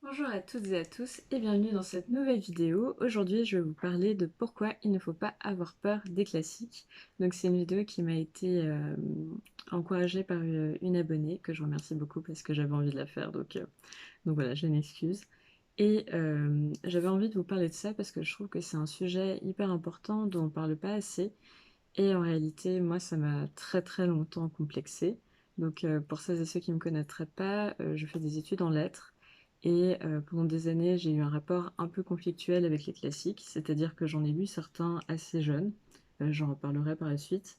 Bonjour à toutes et à tous et bienvenue dans cette nouvelle vidéo. Aujourd'hui, je vais vous parler de pourquoi il ne faut pas avoir peur des classiques. Donc c'est une vidéo qui m'a été encouragée par une abonnée que je remercie beaucoup parce que j'avais envie de la faire. Donc voilà, je m'excuse. Et j'avais envie de vous parler de ça parce que je trouve que c'est un sujet hyper important dont on ne parle pas assez. Et en réalité, moi, ça m'a très très longtemps complexée. Donc pour celles et ceux qui ne me connaîtraient pas, je fais des études en lettres. Et pendant des années, j'ai eu un rapport un peu conflictuel avec les classiques, c'est-à-dire que j'en ai lu certains assez jeunes, j'en reparlerai par la suite.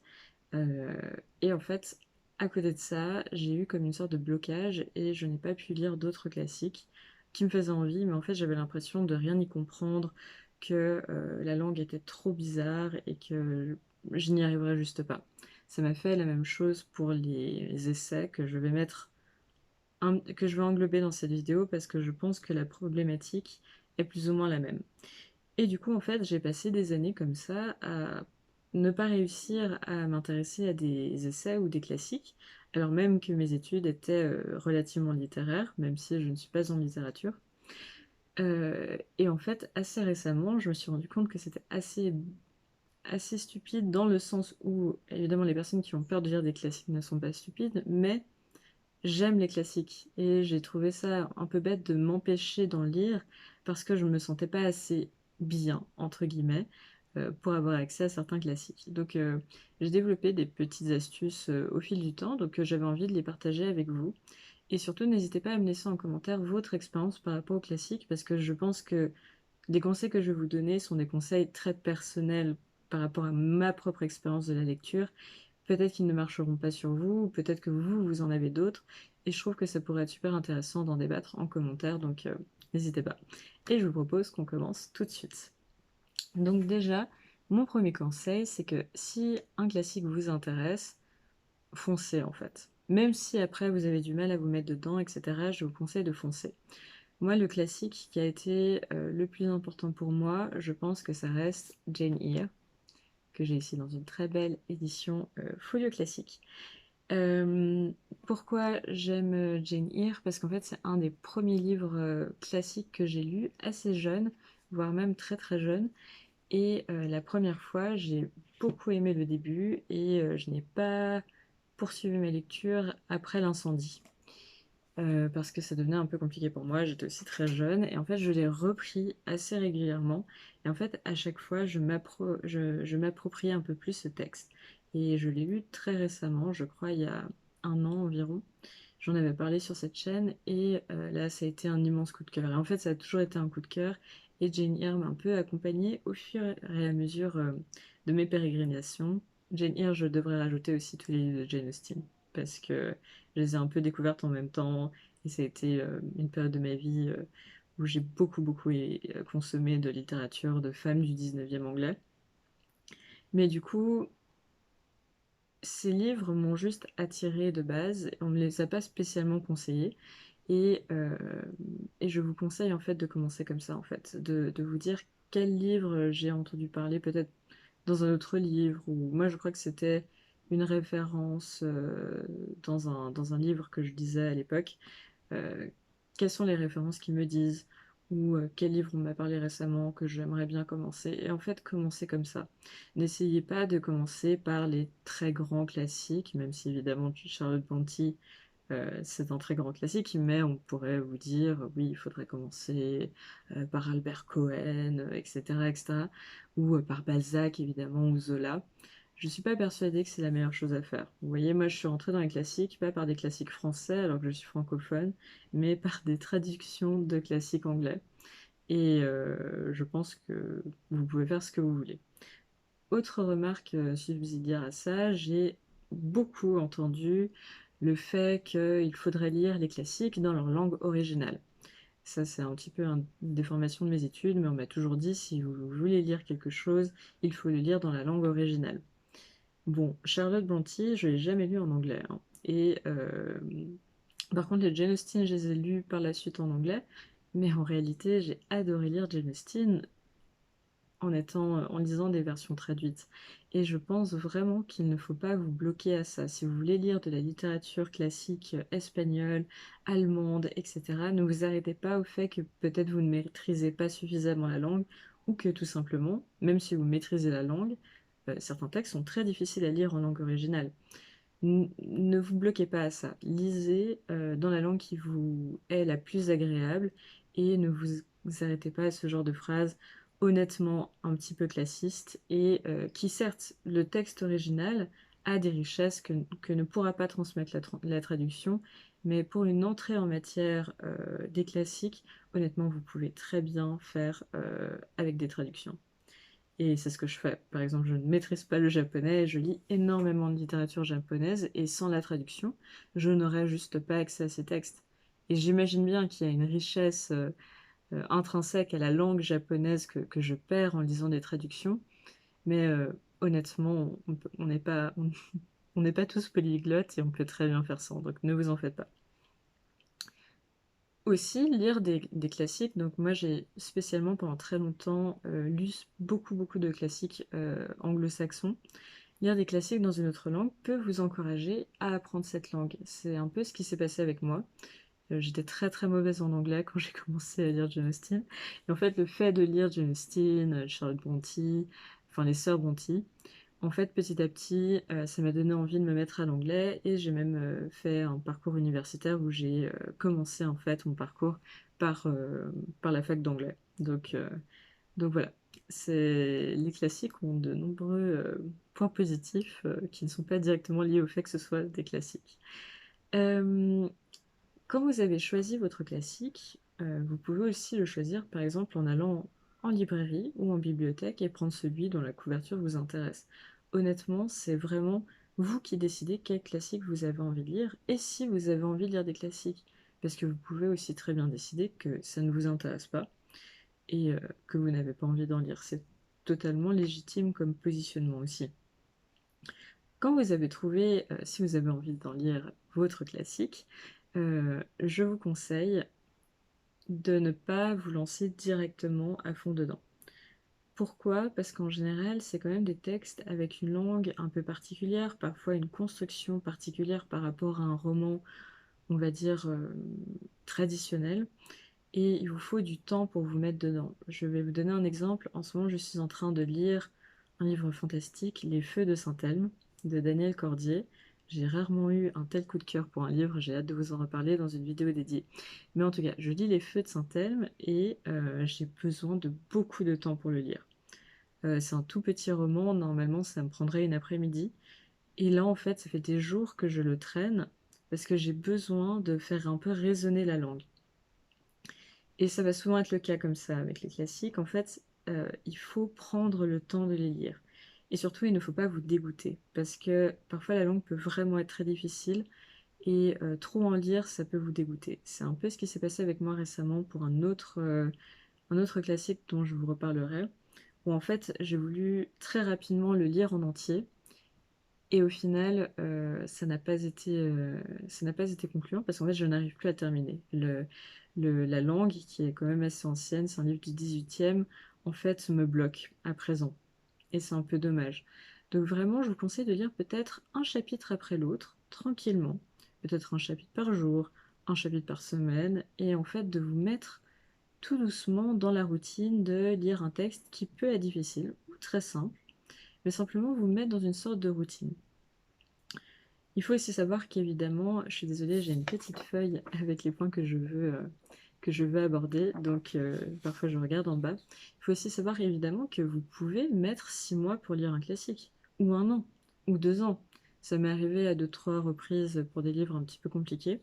Euh, et en fait, à côté de ça, j'ai eu comme une sorte de blocage et je n'ai pas pu lire d'autres classiques qui me faisaient envie, mais en fait, j'avais l'impression de rien y comprendre, que la langue était trop bizarre et que je n'y arriverais juste pas. Ça m'a fait la même chose pour les essais que je vais que je vais englober dans cette vidéo parce que je pense que la problématique est plus ou moins la même. Et du coup, en fait, j'ai passé des années comme ça à ne pas réussir à m'intéresser à des essais ou des classiques, alors même que mes études étaient relativement littéraires, même si je ne suis pas en littérature. Et en fait, assez récemment, je me suis rendu compte que c'était assez stupide dans le sens où, évidemment, les personnes qui ont peur de lire des classiques ne sont pas stupides, mais j'aime les classiques et j'ai trouvé ça un peu bête de m'empêcher d'en lire parce que je me sentais pas assez bien, entre guillemets, pour avoir accès à certains classiques. Donc j'ai développé des petites astuces au fil du temps, donc j'avais envie de les partager avec vous. Et surtout, n'hésitez pas à me laisser en commentaire votre expérience par rapport aux classiques parce que je pense que les conseils que je vais vous donner sont des conseils très personnels par rapport à ma propre expérience de la lecture. Peut-être qu'ils ne marcheront pas sur vous, ou peut-être que vous en avez d'autres. Et je trouve que ça pourrait être super intéressant d'en débattre en commentaire, donc n'hésitez pas. Et je vous propose qu'on commence tout de suite. Donc déjà, mon premier conseil, c'est que si un classique vous intéresse, foncez en fait. Même si après vous avez du mal à vous mettre dedans, etc., je vous conseille de foncer. Moi, le classique qui a été le plus important pour moi, je pense que ça reste Jane Eyre, que j'ai ici dans une très belle édition folio classique. Euh, Pourquoi j'aime Jane Eyre? Parce qu'en fait, c'est un des premiers livres classiques que j'ai lu assez jeune, voire même très très jeune. Et la première fois, j'ai beaucoup aimé le début et je n'ai pas poursuivi ma lecture après l'incendie. Parce que ça devenait un peu compliqué pour moi, j'étais aussi très jeune, et en fait je l'ai repris assez régulièrement, et en fait à chaque fois je m'approprie un peu plus ce texte, et je l'ai lu très récemment, je crois il y a un an environ, j'en avais parlé sur cette chaîne, et là ça a été un immense coup de cœur, et en fait ça a toujours été un coup de cœur, et Jane Eyre m'a un peu accompagnée au fur et à mesure de mes pérégrinations. Jane Eyre, je devrais rajouter aussi tous les livres de Jane Austen, parce que je les ai un peu découvertes en même temps et ça a été une période de ma vie où j'ai beaucoup consommé de littérature de femmes du 19e anglais. Mais du coup, ces livres m'ont juste attirée de base, on ne me les a pas spécialement conseillés et, euh, et je vous conseille en fait de commencer comme ça en fait, de vous dire quel livre j'ai entendu parler peut-être dans un autre livre ou moi je crois que c'était une référence dans un livre que je lisais à l'époque. euh, Quelles sont les références qui me disent ou quel livre on m'a parlé récemment que j'aimerais bien commencer. Et en fait, commencez comme ça. N'essayez pas de commencer par les très grands classiques, même si évidemment Charlotte Brontë, c'est un très grand classique, mais on pourrait vous dire, oui, il faudrait commencer par Albert Cohen, etc., etc., ou par Balzac, évidemment, ou Zola. Je suis pas persuadée que c'est la meilleure chose à faire. Vous voyez, moi je suis rentrée dans les classiques, pas par des classiques français alors que je suis francophone, mais par des traductions de classiques anglais. Et je pense que vous pouvez faire ce que vous voulez. Autre remarque subsidiaire à ça, j'ai beaucoup entendu le fait qu'il faudrait lire les classiques dans leur langue originale. Ça, c'est un petit peu une déformation de mes études, mais on m'a toujours dit si vous voulez lire quelque chose, il faut le lire dans la langue originale. Bon, Charlotte Brontë, je l'ai jamais lu en anglais, hein. Et par contre, les Jane Austen, je les ai lus par la suite en anglais. Mais en réalité, j'ai adoré lire Jane Austen en lisant des versions traduites. Et je pense vraiment qu'il ne faut pas vous bloquer à ça. Si vous voulez lire de la littérature classique espagnole, allemande, etc., ne vous arrêtez pas au fait que peut-être vous ne maîtrisez pas suffisamment la langue, ou que tout simplement, même si vous maîtrisez la langue, certains textes sont très difficiles à lire en langue originale. Ne vous bloquez pas à ça. Lisez dans la langue qui vous est la plus agréable et ne vous arrêtez pas à ce genre de phrases honnêtement un petit peu classistes et qui certes, le texte original a des richesses que ne pourra pas transmettre la traduction, mais pour une entrée en matière des classiques, honnêtement, vous pouvez très bien faire avec des traductions. Et c'est ce que je fais. Par exemple, je ne maîtrise pas le japonais, je lis énormément de littérature japonaise, et sans la traduction, je n'aurais juste pas accès à ces textes. Et j'imagine bien qu'il y a une richesse intrinsèque à la langue japonaise que je perds en lisant des traductions, mais honnêtement, on n'est pas, on n'est pas tous polyglottes et on peut très bien faire ça, donc ne vous en faites pas. Aussi, lire des classiques. Donc moi, j'ai spécialement pendant très longtemps lu beaucoup de classiques anglo-saxons. Lire des classiques dans une autre langue peut vous encourager à apprendre cette langue. C'est un peu ce qui s'est passé avec moi. J'étais très mauvaise en anglais quand j'ai commencé à lire Jane Austen. Et en fait, le fait de lire Jane Austen, Charlotte Brontë, enfin les sœurs Brontë, en fait, petit à petit, ça m'a donné envie de me mettre à l'anglais et j'ai même fait un parcours universitaire où j'ai commencé en fait mon parcours par la fac d'anglais. Donc voilà, les classiques ont de nombreux points positifs qui ne sont pas directement liés au fait que ce soit des classiques. Euh, Quand vous avez choisi votre classique, vous pouvez aussi le choisir par exemple en allant en librairie ou en bibliothèque et prendre celui dont la couverture vous intéresse. Honnêtement, c'est vraiment vous qui décidez quel classique vous avez envie de lire et si vous avez envie de lire des classiques. Parce que vous pouvez aussi très bien décider que ça ne vous intéresse pas et que vous n'avez pas envie d'en lire. C'est totalement légitime comme positionnement aussi. Quand vous avez trouvé, si vous avez envie d'en lire votre classique, je vous conseille de ne pas vous lancer directement à fond dedans. Pourquoi? Parce qu'en général, c'est quand même des textes avec une langue un peu particulière, parfois une construction particulière par rapport à un roman, on va dire, traditionnel, et il vous faut du temps pour vous mettre dedans. Je vais vous donner un exemple. En ce moment, je suis en train de lire un livre fantastique, Les Feux de Saint-Elme, de Daniel Cordier. J'ai rarement eu un tel coup de cœur pour un livre, j'ai hâte de vous en reparler dans une vidéo dédiée. Mais en tout cas, je lis Les Feux de Saint-Elme et j'ai besoin de beaucoup de temps pour le lire. C'est un tout petit roman, normalement ça me prendrait une après-midi. Et là, en fait, ça fait des jours que je le traîne parce que j'ai besoin de faire un peu résonner la langue. Et ça va souvent être le cas comme ça avec les classiques. En fait, il faut prendre le temps de les lire. Et surtout, il ne faut pas vous dégoûter, parce que parfois la langue peut vraiment être très difficile, et trop en lire, ça peut vous dégoûter. C'est un peu ce qui s'est passé avec moi récemment pour un autre classique dont je vous reparlerai, où en fait j'ai voulu très rapidement le lire en entier, et au final, ça n'a pas été concluant parce qu'en fait, je n'arrive plus à terminer. La langue, qui est quand même assez ancienne, c'est un livre du 18e, en fait, me bloque à présent. Et c'est un peu dommage. Donc vraiment, je vous conseille de lire peut-être un chapitre après l'autre, tranquillement. Peut-être un chapitre par jour, un chapitre par semaine, et en fait, de vous mettre tout doucement dans la routine de lire un texte qui peut être difficile ou très simple, mais simplement vous mettre dans une sorte de routine. Il faut aussi savoir qu'évidemment, je suis désolée, j'ai une petite feuille avec les points que je veux aborder, donc parfois je regarde en bas. Il faut aussi savoir évidemment que vous pouvez mettre 6 mois pour lire un classique, ou 1 an, ou 2 ans. Ça m'est arrivé à 2, 3 reprises pour des livres un petit peu compliqués,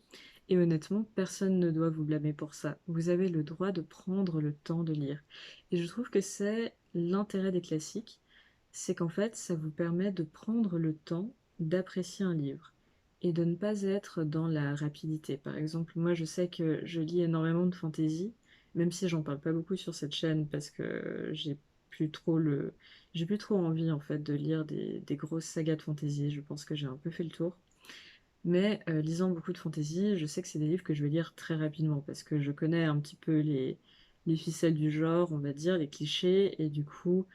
et honnêtement, personne ne doit vous blâmer pour ça. Vous avez le droit de prendre le temps de lire. Et je trouve que c'est l'intérêt des classiques, c'est qu'en fait, ça vous permet de prendre le temps d'apprécier un livre et de ne pas être dans la rapidité. Par exemple, moi je sais que je lis énormément de fantasy, même si j'en parle pas beaucoup sur cette chaîne parce que j'ai plus trop envie en fait de lire des grosses sagas de fantasy. Je pense que j'ai un peu fait le tour. Mais lisant beaucoup de fantasy, je sais que c'est des livres que je vais lire très rapidement parce que je connais un petit peu les ficelles du genre, on va dire, les clichés, et du coup,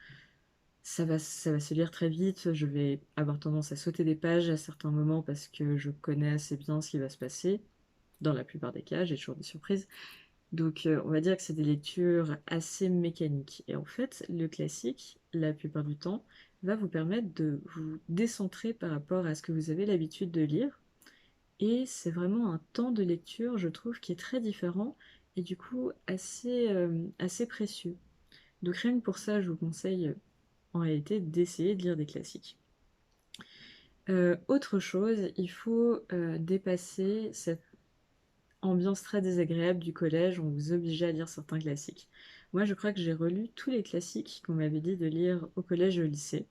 ça va se lire très vite. Je vais avoir tendance à sauter des pages à certains moments parce que je connais assez bien ce qui va se passer. Dans la plupart des cas, j'ai toujours des surprises. Donc, on va dire que c'est des lectures assez mécaniques. Et en fait, le classique, la plupart du temps, va vous permettre de vous décentrer par rapport à ce que vous avez l'habitude de lire. Et c'est vraiment un temps de lecture, je trouve, qui est très différent et du coup assez précieux. Donc rien que pour ça, je vous conseille en réalité d'essayer de lire des classiques. Autre chose, il faut dépasser cette ambiance très désagréable du collège, on vous obligeait à lire certains classiques. Moi, je crois que j'ai relu tous les classiques qu'on m'avait dit de lire au collège et au lycée.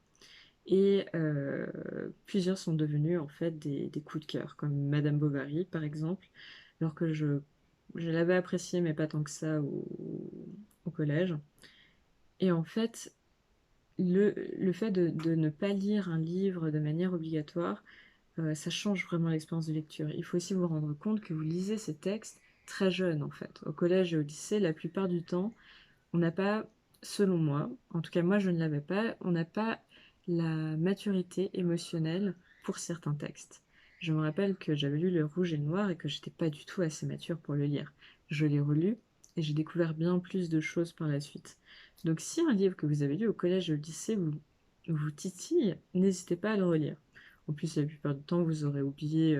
Et plusieurs sont devenus en fait des coups de cœur, comme Madame Bovary par exemple, alors que je l'avais apprécié, mais pas tant que ça au collège. Et en fait, le fait de ne pas lire un livre de manière obligatoire, ça change vraiment l'expérience de lecture. Il faut aussi vous rendre compte que vous lisez ces textes très jeunes en fait. Au collège et au lycée, la plupart du temps, on n'a pas, selon moi, en tout cas moi je ne l'avais pas, on n'a pas la maturité émotionnelle pour certains textes. Je me rappelle que j'avais lu Le Rouge et le Noir et que j'étais pas du tout assez mature pour le lire. Je l'ai relu et j'ai découvert bien plus de choses par la suite. Donc si un livre que vous avez lu au collège ou au lycée vous titille, n'hésitez pas à le relire. En plus, la plupart du temps, vous aurez oublié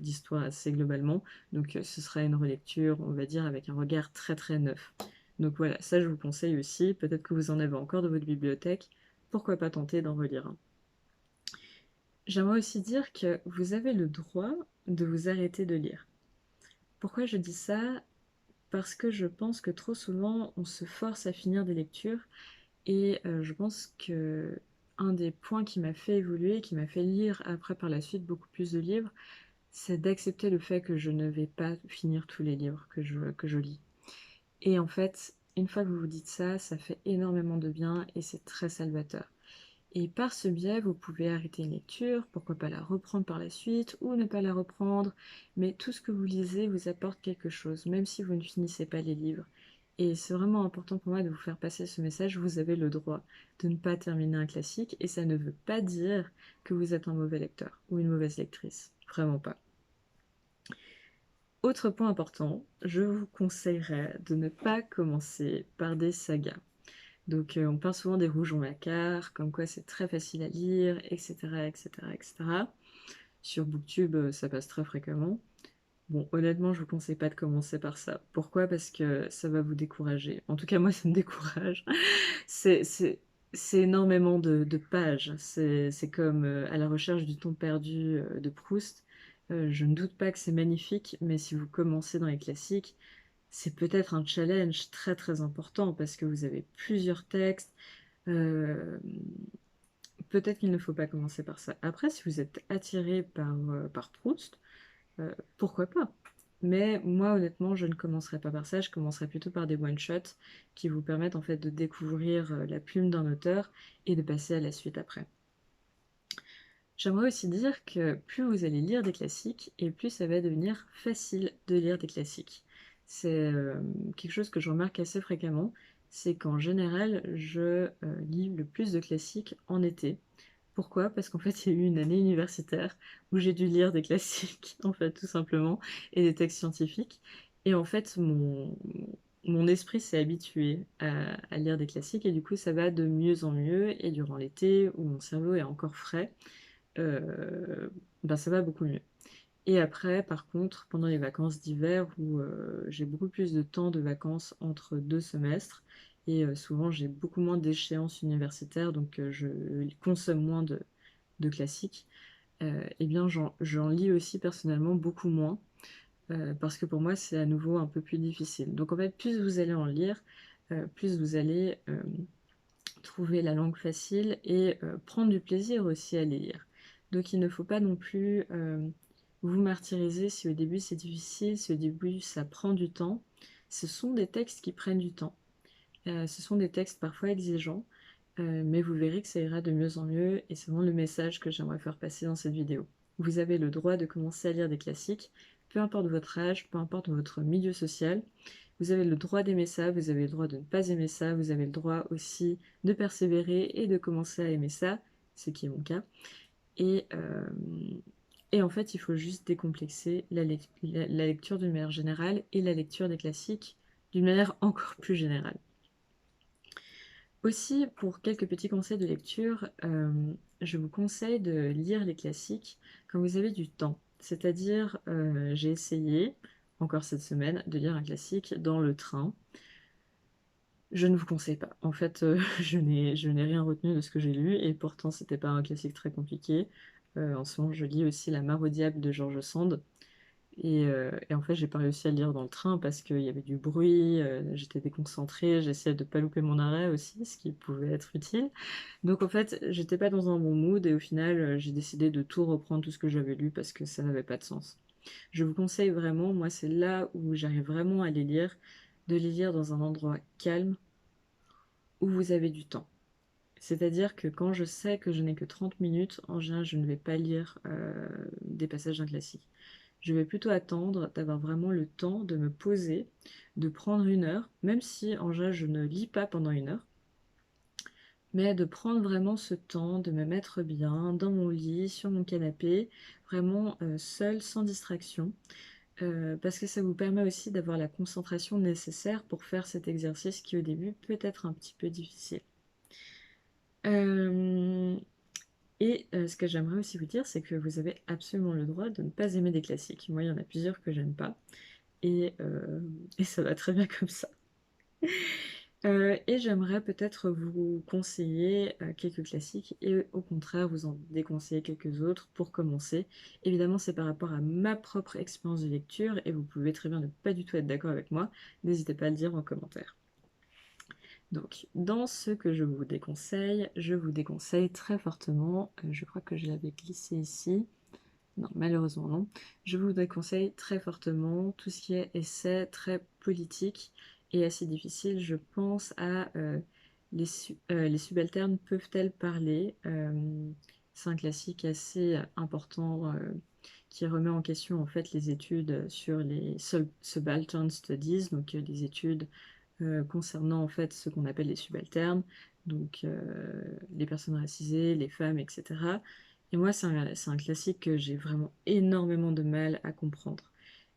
l'histoire assez globalement, donc ce sera une relecture, on va dire, avec un regard très très neuf. Donc voilà, ça je vous conseille aussi, peut-être que vous en avez encore dans votre bibliothèque, pourquoi pas tenter d'en relire un. J'aimerais aussi dire que vous avez le droit de vous arrêter de lire. Pourquoi je dis ça? Parce que je pense que trop souvent on se force à finir des lectures et je pense que un des points qui m'a fait évoluer, qui m'a fait lire après par la suite beaucoup plus de livres, c'est d'accepter le fait que je ne vais pas finir tous les livres que je lis. Et en fait, une fois que vous vous dites ça, ça fait énormément de bien et c'est très salvateur. Et par ce biais, vous pouvez arrêter une lecture, pourquoi pas la reprendre par la suite ou ne pas la reprendre, mais tout ce que vous lisez vous apporte quelque chose, même si vous ne finissez pas les livres. Et c'est vraiment important pour moi de vous faire passer ce message, vous avez le droit de ne pas terminer un classique et ça ne veut pas dire que vous êtes un mauvais lecteur ou une mauvaise lectrice, vraiment pas. Autre point important, je vous conseillerais de ne pas commencer par des sagas. Donc on parle souvent des Rougon Macquart, comme quoi c'est très facile à lire, etc., etc., etc. Sur Booktube, ça passe très fréquemment. Bon, honnêtement, je vous conseille pas de commencer par ça. Pourquoi? Parce que ça va vous décourager. En tout cas, moi, ça me décourage. C'est, c'est, c'est énormément de pages. C'est comme À la recherche du temps perdu de Proust. Je ne doute pas que c'est magnifique, mais si vous commencez dans les classiques, c'est peut-être un challenge très très important parce que vous avez plusieurs textes. Euh, Peut-être qu'il ne faut pas commencer par ça. Après, si vous êtes attiré par Proust, pourquoi pas? Mais moi, honnêtement, je ne commencerai pas par ça. Je commencerai plutôt par des one-shots qui vous permettent en fait de découvrir la plume d'un auteur et de passer à la suite après. J'aimerais aussi dire que plus vous allez lire des classiques, et plus ça va devenir facile de lire des classiques. C'est quelque chose que je remarque assez fréquemment, c'est qu'en général, je lis le plus de classiques en été. Pourquoi? Parce qu'en fait, il y a eu une année universitaire où j'ai dû lire des classiques, en fait, tout simplement, et des textes scientifiques. Et en fait, mon esprit s'est habitué à lire des classiques, et du coup, ça va de mieux en mieux. Et durant l'été, où mon cerveau est encore frais, ben ça va beaucoup mieux. Et après, par contre, pendant les vacances d'hiver, où j'ai beaucoup plus de temps de vacances entre deux semestres, et souvent j'ai beaucoup moins d'échéances universitaires, donc je consomme moins de classiques, eh bien j'en lis aussi personnellement beaucoup moins, parce que pour moi c'est à nouveau un peu plus difficile. Donc en fait, plus vous allez en lire, plus vous allez trouver la langue facile et prendre du plaisir aussi à les lire. Donc il ne faut pas non plus vous martyriser si au début c'est difficile, si au début ça prend du temps. Ce sont des textes qui prennent du temps. Ce sont des textes parfois exigeants, mais vous verrez que ça ira de mieux en mieux et c'est vraiment le message que j'aimerais faire passer dans cette vidéo. Vous avez le droit de commencer à lire des classiques, peu importe votre âge, peu importe votre milieu social, Vous avez le droit d'aimer ça, vous avez le droit de ne pas aimer ça, vous avez le droit aussi de persévérer et de commencer à aimer ça, ce qui est mon cas. Et, euh, et en fait, il faut juste décomplexer la lecture d'une manière générale et la lecture des classiques d'une manière encore plus générale. Aussi, pour quelques petits conseils de lecture, je vous conseille de lire les classiques quand vous avez du temps. C'est-à-dire, j'ai essayé, encore cette semaine, de lire un classique dans le train. Je ne vous conseille pas. En fait, je n'ai rien retenu de ce que j'ai lu, et pourtant, c'était pas un classique très compliqué. En ce moment, je lis aussi La Mare au diable de George Sand. Et en fait, j'ai pas réussi à le lire dans le train parce qu'il y avait du bruit, j'étais déconcentrée, j'essayais de pas louper mon arrêt aussi, ce qui pouvait être utile. Donc en fait, j'étais pas dans un bon mood et au final, j'ai décidé de tout reprendre, tout ce que j'avais lu parce que ça n'avait pas de sens. Je vous conseille vraiment, moi c'est là où j'arrive vraiment à les lire, de les lire dans un endroit calme où vous avez du temps. C'est-à-dire que quand je sais que je n'ai que 30 minutes, en général, je ne vais pas lire des passages d'un classique. Je vais plutôt attendre d'avoir vraiment le temps de me poser, de prendre une heure, même si en général je ne lis pas pendant une heure, mais de prendre vraiment ce temps, de me mettre bien dans mon lit, sur mon canapé, vraiment seule, sans distraction, parce que ça vous permet aussi d'avoir la concentration nécessaire pour faire cet exercice qui au début peut être un petit peu difficile. Euh, ce que j'aimerais aussi vous dire, c'est que vous avez absolument le droit de ne pas aimer des classiques. Moi, il y en a plusieurs que j'aime pas. Et, euh, et ça va très bien comme ça. Et j'aimerais peut-être vous conseiller quelques classiques et au contraire vous en déconseiller quelques autres pour commencer. Évidemment, c'est par rapport à ma propre expérience de lecture et vous pouvez très bien ne pas du tout être d'accord avec moi. N'hésitez pas à le dire en commentaire. Donc, dans ce que je vous déconseille très fortement, je crois que je l'avais glissé ici, non, malheureusement non, je vous déconseille très fortement tout ce qui est essai très politique et assez difficile. Je pense à les subalternes peuvent-elles parler c'est un classique assez important qui remet en question en fait les études sur les subaltern studies, donc les études concernant en fait ce qu'on appelle les subalternes, donc les personnes racisées, les femmes, etc. Et moi, c'est un classique que j'ai vraiment énormément de mal à comprendre.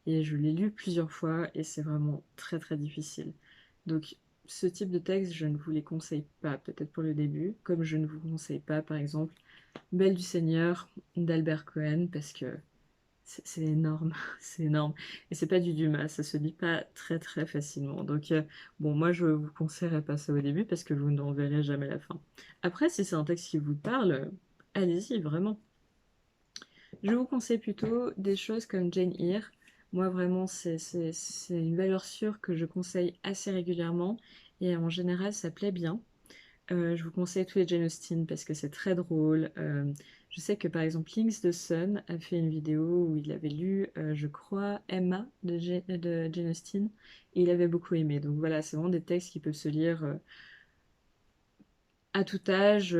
Et je l'ai lu plusieurs fois et c'est vraiment très très difficile. Donc ce type de texte, je ne vous les conseille pas, peut-être pour le début, comme je ne vous conseille pas, par exemple, Belle du Seigneur d'Albert Cohen, parce que c'est énorme, c'est énorme. Et c'est pas du Dumas, ça se lit pas très très facilement. Donc bon, moi je vous conseillerais pas ça au début parce que vous n'en verrez jamais la fin. Après, si c'est un texte qui vous parle, allez-y, vraiment. Je vous conseille plutôt des choses comme Jane Eyre. Moi vraiment, c'est une valeur sûre que je conseille assez régulièrement et en général ça plaît bien. Je vous conseille tous les Jane Austen parce que c'est très drôle. Je sais que par exemple Links the Sun a fait une vidéo où il avait lu, je crois, Emma de Jane Austen et il avait beaucoup aimé. Donc voilà, c'est vraiment des textes qui peuvent se lire à tout âge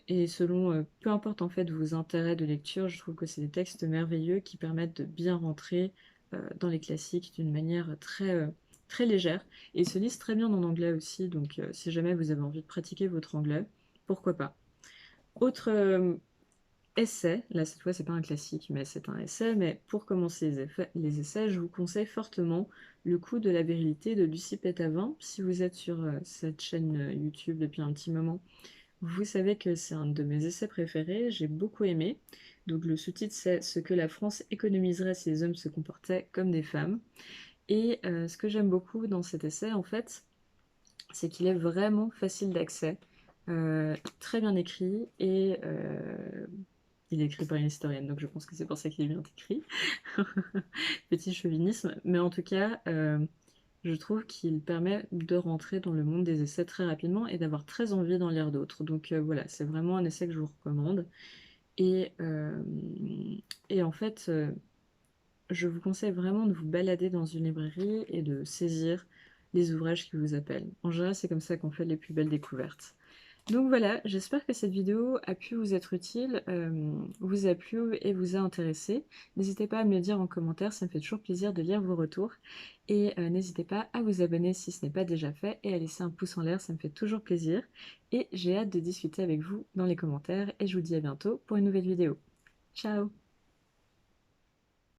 et selon peu importe en fait vos intérêts de lecture. Je trouve que c'est des textes merveilleux qui permettent de bien rentrer dans les classiques d'une manière très légère et ils se lisent très bien en anglais aussi. Donc si jamais vous avez envie de pratiquer votre anglais, pourquoi pas. Autre essai, là cette fois c'est pas un classique mais c'est un essai, mais pour commencer les essais, je vous conseille fortement Le Coup de la virilité de Lucie Pétavin. Si vous êtes sur cette chaîne YouTube depuis un petit moment, vous savez que c'est un de mes essais préférés, j'ai beaucoup aimé. Donc le sous-titre c'est Ce que la France économiserait si les hommes se comportaient comme des femmes. Et ce que j'aime beaucoup dans cet essai en fait, c'est qu'il est vraiment facile d'accès, très bien écrit et il est écrit par une historienne, donc je pense que c'est pour ça qu'il est bien écrit. Petit chauvinisme, mais en tout cas, je trouve qu'il permet de rentrer dans le monde des essais très rapidement et d'avoir très envie d'en lire d'autres. Donc voilà, c'est vraiment un essai que je vous recommande. Et, euh, et en fait, je vous conseille vraiment de vous balader dans une librairie et de saisir les ouvrages qui vous appellent. En général, c'est comme ça qu'on fait les plus belles découvertes. Donc voilà, j'espère que cette vidéo a pu vous être utile, vous a plu et vous a intéressé. N'hésitez pas à me le dire en commentaire, ça me fait toujours plaisir de lire vos retours. Et n'hésitez pas à vous abonner si ce n'est pas déjà fait et à laisser un pouce en l'air, ça me fait toujours plaisir. Et j'ai hâte de discuter avec vous dans les commentaires et je vous dis à bientôt pour une nouvelle vidéo. Ciao!